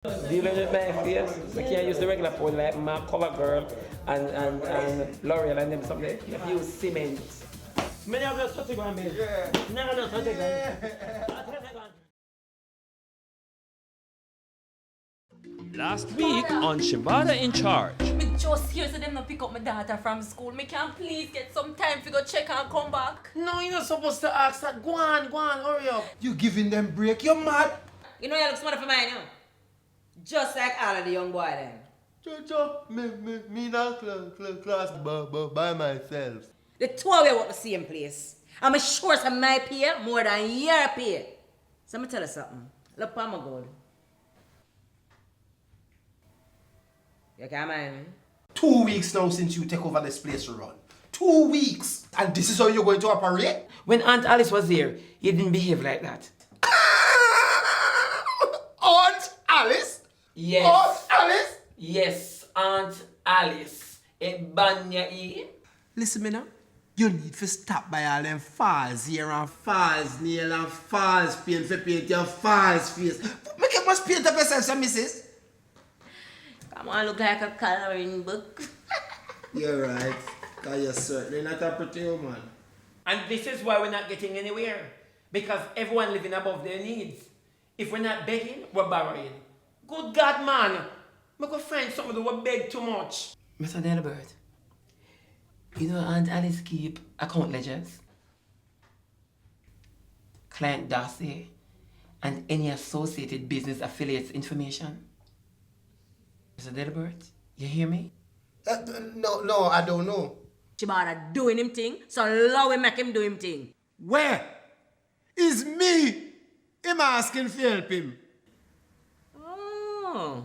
Dealing with my face, I can't use the regular phone like my cover girl and L'Oreal and them something. You have to use cement. Many of those 30 grand, baby. None of those 30 grand. Last week on Shebada in Charge. Me just here so them not pick up my daughter from school. Me can please get some time to go check and come back. No, you're not supposed to ask that. Go on, hurry up. You giving them break, you're mad. You know you look smart for mine, you know? Just like all of the young boy them. Me not class by myself. The two of you work the same place. I'm sure some my pay more than your pay. So let me tell you something. Look for my gold. You can't mind me? 2 weeks now since you take over this place to run. 2 weeks. And this is how you're going to operate? When Aunt Alice was here, you didn't behave like that. Aunt Alice? Yes. Aunt Alice? Yes, Aunt Alice. E. Listen me now. You need to stop by all them false hair and false nail and false paint for paint your false face. Make you must paint up yourself, some missus. Come on, look like a coloring book. You're right. Because you're certainly not a pretty woman. And this is why we're not getting anywhere. Because everyone living above their needs. If we're not begging, we're borrowing. Good God, man. We could find somebody who will beg too much. Mr. Delbert, you know Aunt Alice keep account ledgers, client dossier, and any associated business affiliates information. Mr. Delbert, you hear me? No, I don't know. Shebada doing him thing, so allow him make him do him thing. Where? Is me him asking for help him? Oh,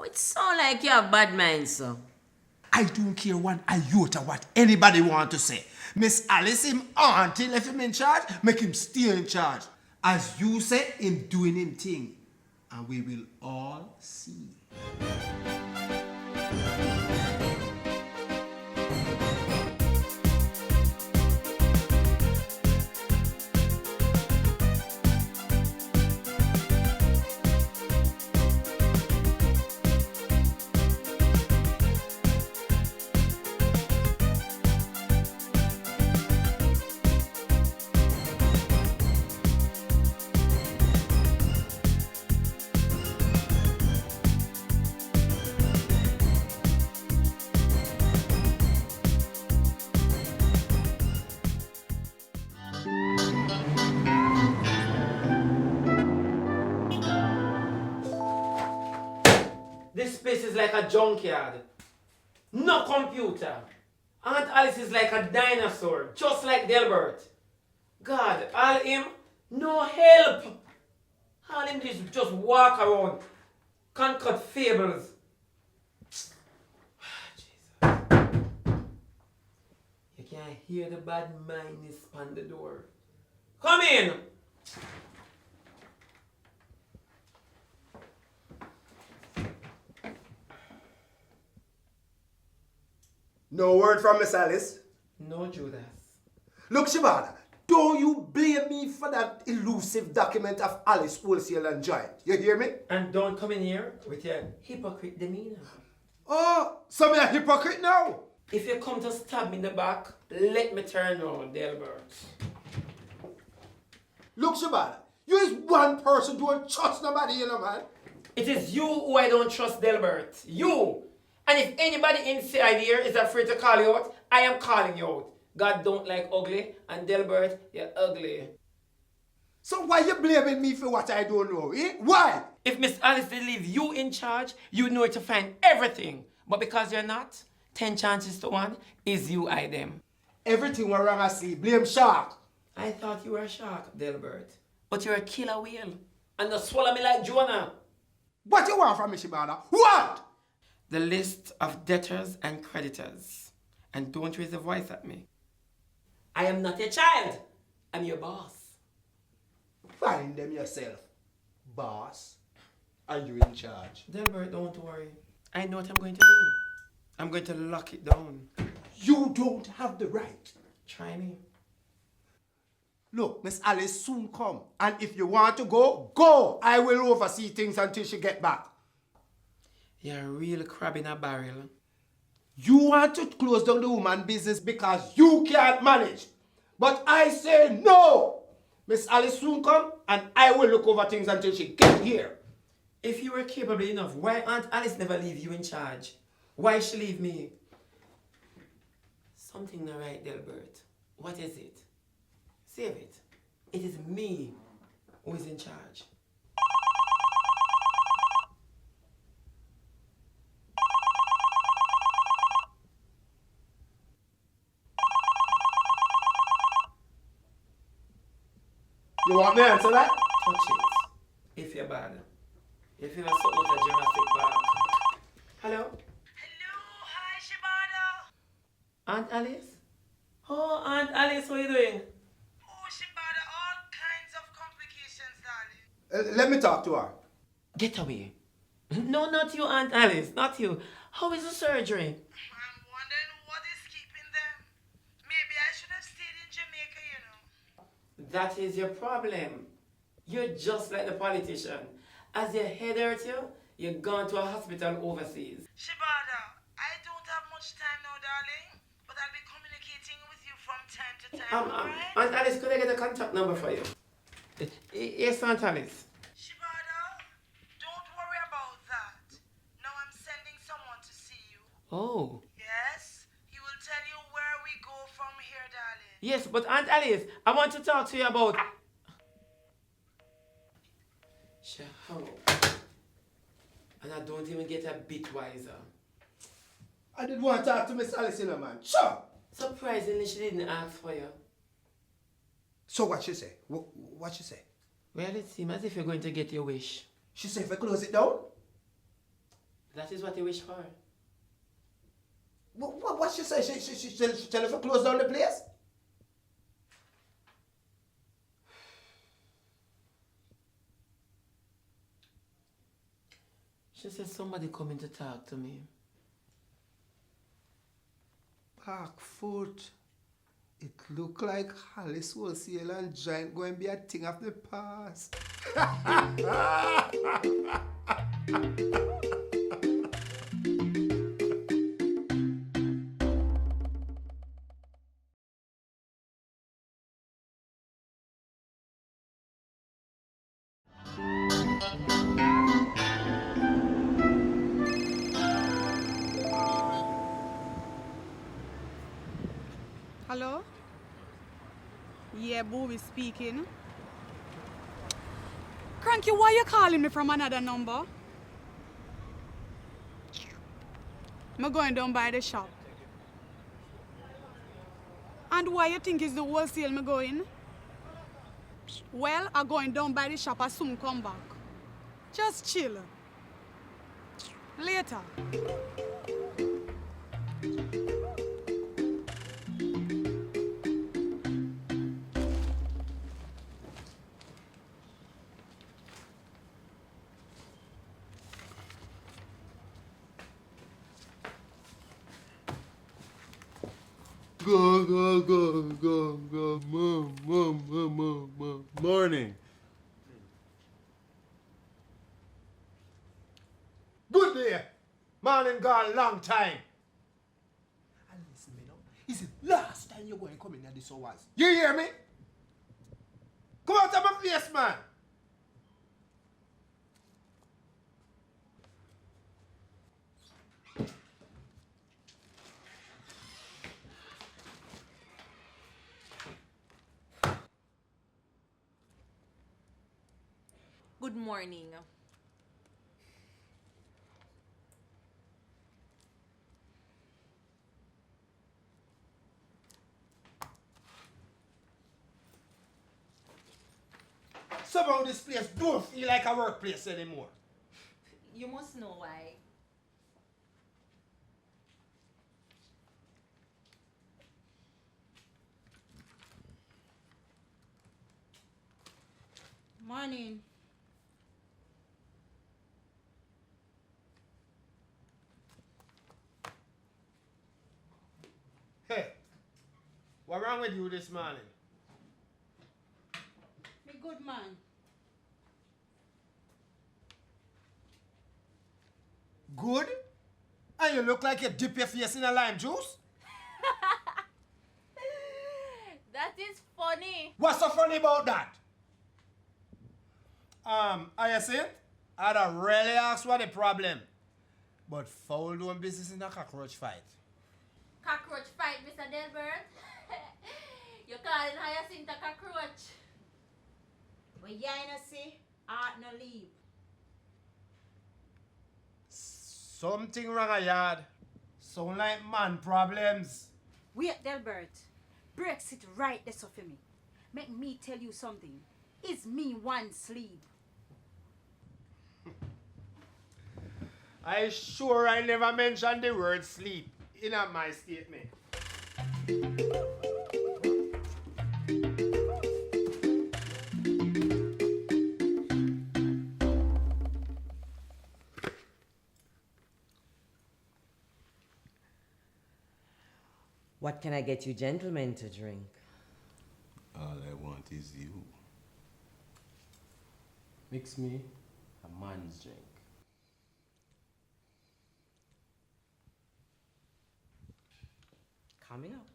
it sound like you have bad mind, so. I don't care one iota what anybody want to say. Miss Alice, him auntie left him in charge, make him stay in charge. As you say, him doing him thing. And we will all see. This place is like a junkyard. No computer. Aunt Alice is like a dinosaur, just like Delbert. God, all him, no help. All him just walk around, concoct fables. Jesus. You can't hear the bad mind on the door. Come in. No word from Miss Alice. No, Judas. Look, Shebada, don't you blame me for that elusive document of Alice Wholesale and Giant. You hear me? And don't come in here with your hypocrite demeanor. Oh, so me a hypocrite now? If you come to stab me in the back, let me turn around, Delbert. Look, Shebada, you is one person don't trust nobody, you know, man. It is you who I don't trust, Delbert. You. And if anybody inside here is afraid to call you out, I am calling you out. God don't like ugly, and Delbert, you're ugly. So why you blaming me for what I don't know, eh? Why? If Miss Alice did leave you in charge, you know to find everything. But because you're not, 10 chances to 1 is you I them. Everything went wrong, I see. Blame Shark. I thought you were a shark, Delbert. But you're a killer whale. And you swallow me like Jonah. What you want from me, Shebada? What? The list of debtors and creditors. And don't raise a voice at me. I am not your child. I'm your boss. Find them yourself, boss. Are you in charge? Delbert, don't worry. I know what I'm going to do. I'm going to lock it down. You don't have the right. Try me. Look, Miss Alice soon come. And if you want to go, go. I will oversee things until she get back. You're a real crab in a barrel. You want to close down the woman business because you can't manage. But I say no. Miss Alice soon come and I will look over things until she get here. If you were capable enough, why Aunt Alice never leave you in charge? Why she leave me? Something not right, Delbert. What is it? Save it. It is me who is in charge. You want me to answer that? Touch it. If you're bad. If you're something like a Jurassic Park. Hello? Hello, hi Shebada. Aunt Alice? Oh, Aunt Alice, what are you doing? Oh Shebada, all kinds of complications, darling. Let me talk to her. Get away. No, not you, Aunt Alice. Not you. How is the surgery? I'm wondering what is keeping them. Maybe I should have stayed in Jamaica, you know. That is your problem. You're just like the politician. As your head hurts you, you're gone to a hospital overseas. Shebada, I don't have much time now, darling. But I'll be communicating with you from time to time, alright? Aunt Alice, could I get a contact number for you? Yes, Aunt Alice. Shebada, don't worry about that. Now I'm sending someone to see you. Oh. Yes? He will tell you where we go from here, darling. Yes, but Aunt Alice, I want to talk to you about... How? And I don't even get a bit wiser. I didn't want to talk to Miss Alice, you know, man. Sure. Surprisingly, she didn't ask for you. So what she say? What she say? Well, it seems as if you're going to get your wish. She say if I close it down? That is what you wish for. What she say? She tell us to close down the place? She said somebody coming to talk to me. Back foot. It look like Alice Wholesale and Giant going to be a thing of the past. Hello? Yeah, Bobby speaking. Cranky, why you calling me from another number? I'm going down by the shop. And why you think is the wholesale me going? Well, I'm going down by the shop, I soon come back. Just chill. Later. Go. Morning. Good day. Morning gone long time. And listen, me now. It's the last time you're going to come in at this hours. You hear me? Come out of my face, man. Good morning. Somehow this place don't feel like a workplace anymore. You must know why. Morning. Hey, what wrong with you this morning? good man. Good? And you look like you dip your face in a lime juice? That is funny. What's so funny about that? Hyacinth, I'd have really asked what the problem. But foul doing business in a cockroach fight. Cockroach fight, Mr. Delbert. You're calling Hyacinth a cockroach. When you ain't see, art no leave. Something wrong a yard. Sound like man problems. Wait, Delbert. Brexit right there so for me. Make me tell you something. It's me one sleep. I sure I never mentioned the word sleep in my statement. What can I get you gentlemen to drink? All I want is you. Mix me a man's drink. Coming up.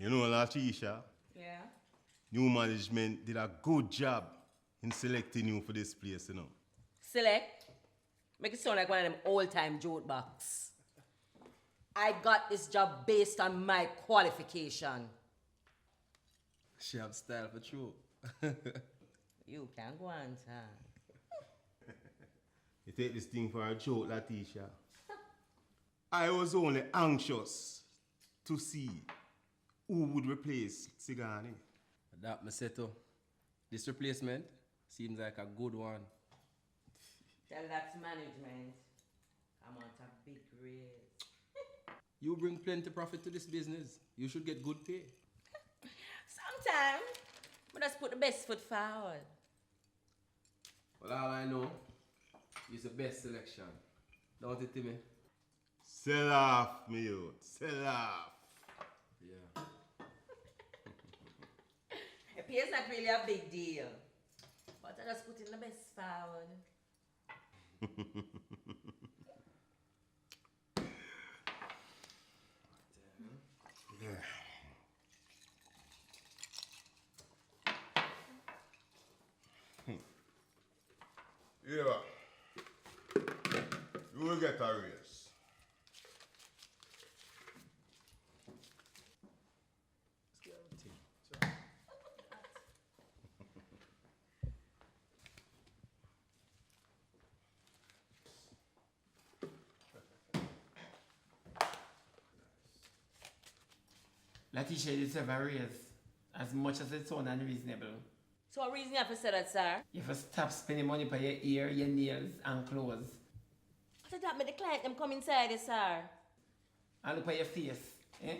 You know, Latisha, Yeah. new management did a good job in selecting you for this place, you know. Select. Make it sound like one of them old-time joke box. I got this job based on my qualification. She have style for true. You can go on, sir. You take this thing for a joke, Latisha. I was only anxious to see who would replace Sigani. That me say too. This replacement seems like a good one. Tell that to management. I'm on a big raise. You bring plenty profit to this business. You should get good pay. Sometime, but just put the best foot forward. Well, all I know is the best selection. Don't it, Timmy? Sell off, me youth. Sell off. Yeah. The pay is not really a big deal. But I just put in the best forward. Yeah. Yeah. You will get a raise. Latisha, you deserve a raise as much as it's unreasonable. So what reason you have to say that, sir? You have to stop spending money for your ear, your nails, and clothes. After that, make the client them come inside, sir. And look at your face. Eh?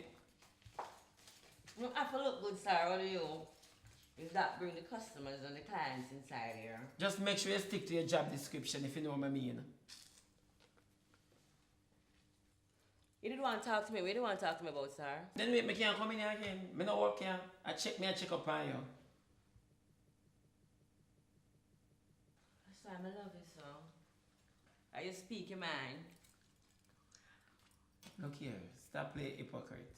You have to look good, sir, what do you? Is that bring the customers and the clients inside here? Just make sure you stick to your job description if you know what I mean. You didn't want to talk to me. What do you want to talk to me about, sir? Then wait, I can't come in here again. I no work here. I check up on you. That's why I love you so. Are you speak your mind? Look here, stop playing hypocrite.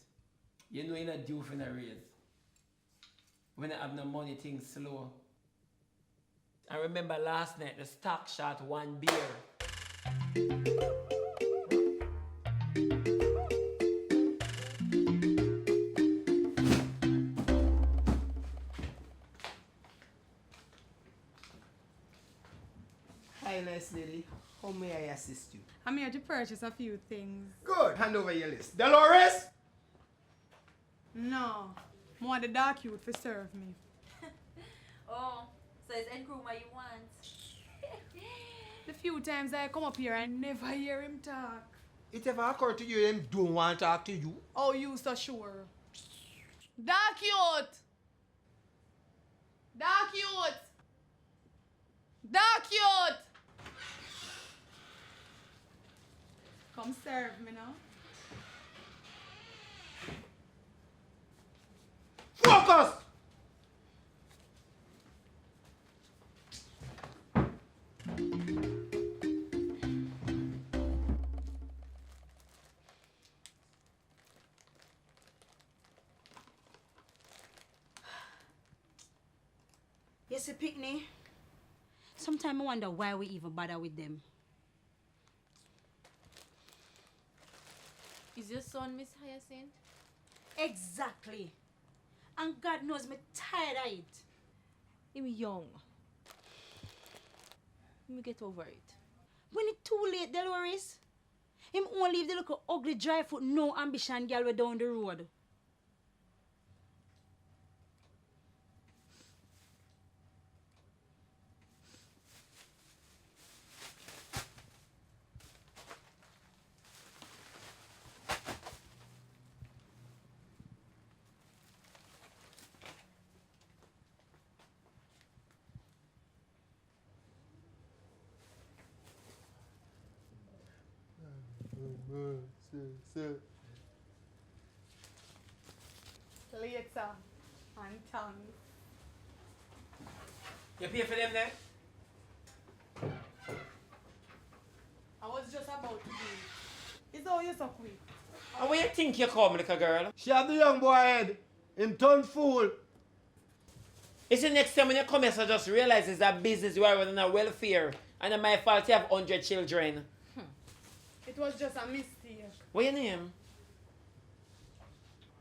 You know you're not due for a raise. When I have no money, things slow. I remember last night, the stock shot one beer. Hi, nice lady. How may I assist you? I'm here to purchase a few things. Good. Hand over your list. Dolores? No. I want the dark youth to serve me. Oh, so it's Nkrumah you want? The few times I come up here, I never hear him talk. It ever occurred to you them don't want to talk to you? Oh, you so sure. Dark youth! Dark youth! Dark youth! Come serve me now. Focus! Yes, a picnic. Sometimes I wonder why we even bother with them. Is your son Miss Hyacinth? Exactly. And God knows me tired of it. Him young. Let me get over it. When it's too late, Dolores, him only leave the little ugly dry foot, no ambition girl way down the road. Later. And tongue. You pay for them then? I was just about to do it. It's all you so quick. And where you think you come, little girl? She have the young boy head. Him turn fool. It's the next time when you come here, so just realize it's a business you are running a welfare. And it's my fault you have 100 children. It was just a mistake. What your name?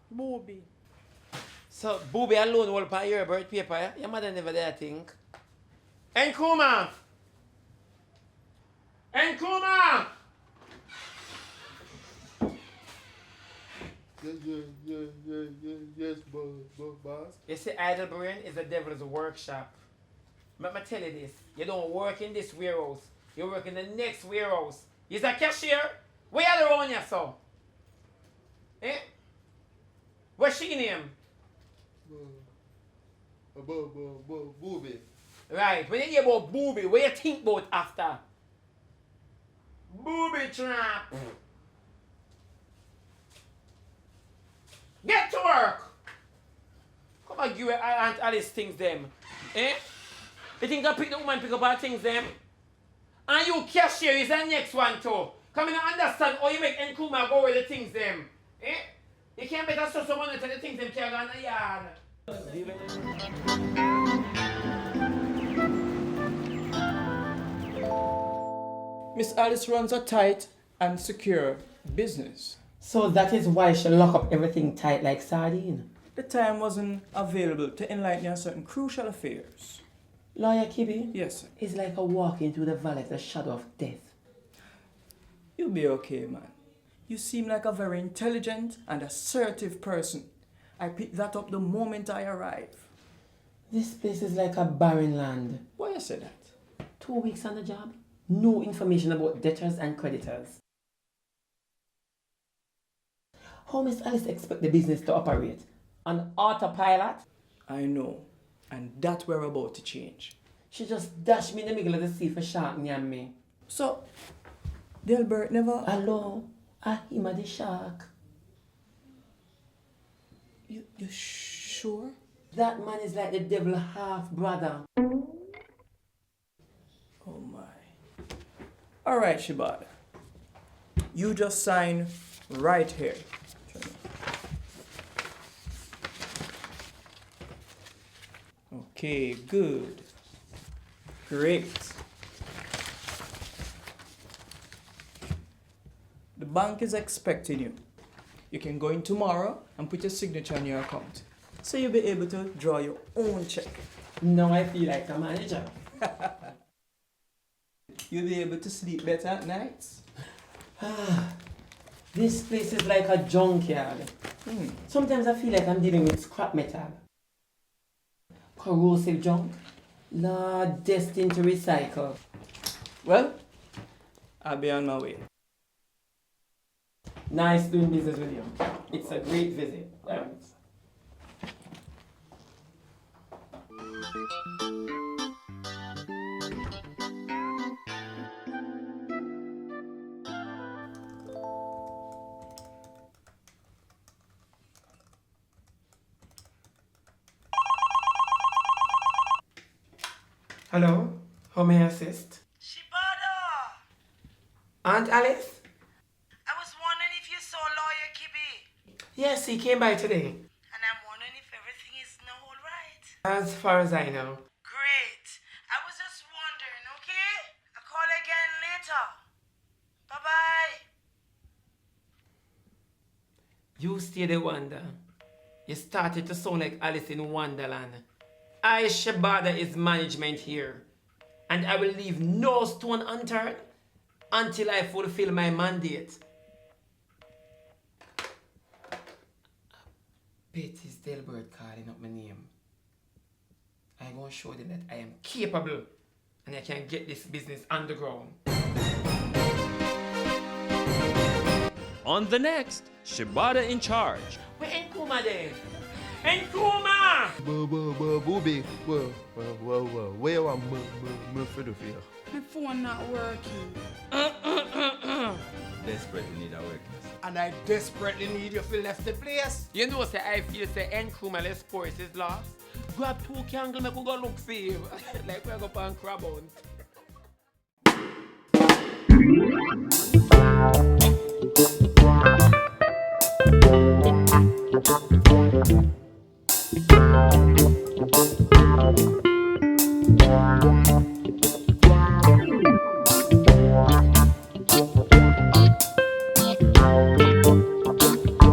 Booby. So, Booby alone will pay your birth paper, yeah? Your mother never did, I think. Nkrumah! Nkrumah! Yes, boss. You see, idle brain is the devil's workshop. Let me tell you this. You don't work in this warehouse. You work in the next warehouse. You're a cashier. Where you around you, so? Eh? What's she name? Booby. Right. When you hear about booby, what you think about after? Booby trap. Get to work. Come on, give your Aunt Alice things them. Eh? You think I pick the woman pick up her things them? And you cashier is the next one too. Come in and understand how you make Nkrumah go with the things them. Eh? You can't better so someone to tell the things them can't go in the yard. Miss Alice runs a tight and secure business. So that is why she lock up everything tight like sardine. The time wasn't available to enlighten you on certain crucial affairs. Lawyer Kibby? Yes, sir. It's like a walk into the valley of the shadow of death. You'll be okay, man. You seem like a very intelligent and assertive person. I picked that up the moment I arrived. This place is like a barren land. Why you say that? 2 weeks on the job, no information about debtors and creditors. How Miss Alice expect the business to operate? On autopilot? I know, and that we're about to change. She just dashed me in the middle of the sea for shark and me. So, Delbert never... Hello, him a the shark. You sure? That man is like the devil half brother. Oh my. Alright, Shebada. You just sign right here. Okay, good. Great. The bank is expecting you. You can go in tomorrow and put your signature on your account. So you'll be able to draw your own check. Now I feel like a manager. You'll be able to sleep better at nights. This place is like a junkyard. Sometimes I feel like I'm dealing with scrap metal. Corrosive junk. Lord, destined to recycle. Well, I'll be on my way. Nice doing business with you. It's a great visit. Thanks. Hello, how may I assist? Shebada! Aunt Alice? I was wondering if you saw Lawyer Kibbe. Yes, he came by today. And I'm wondering if everything is now alright. As far as I know. Great. I was just wondering, okay? I'll call again later. Bye-bye. You stay the wonder. You started to sound like Alice in Wonderland. I, Shebada, is management here. And I will leave no stone unturned until I fulfill my mandate. Bet is Delbert calling up my name. I'm going to show them that I am capable and I can get this business underground. On the next, Shebada in Charge. Where Nkuma there? Nkuma! Booby, where you want me for the fear? My phone not working. Desperately need a work. And I desperately need you to left the place. You know, say I feel say Nkuma let's force is lost. Grab 2 candles, make we go look for you. Like we go on crab hunt.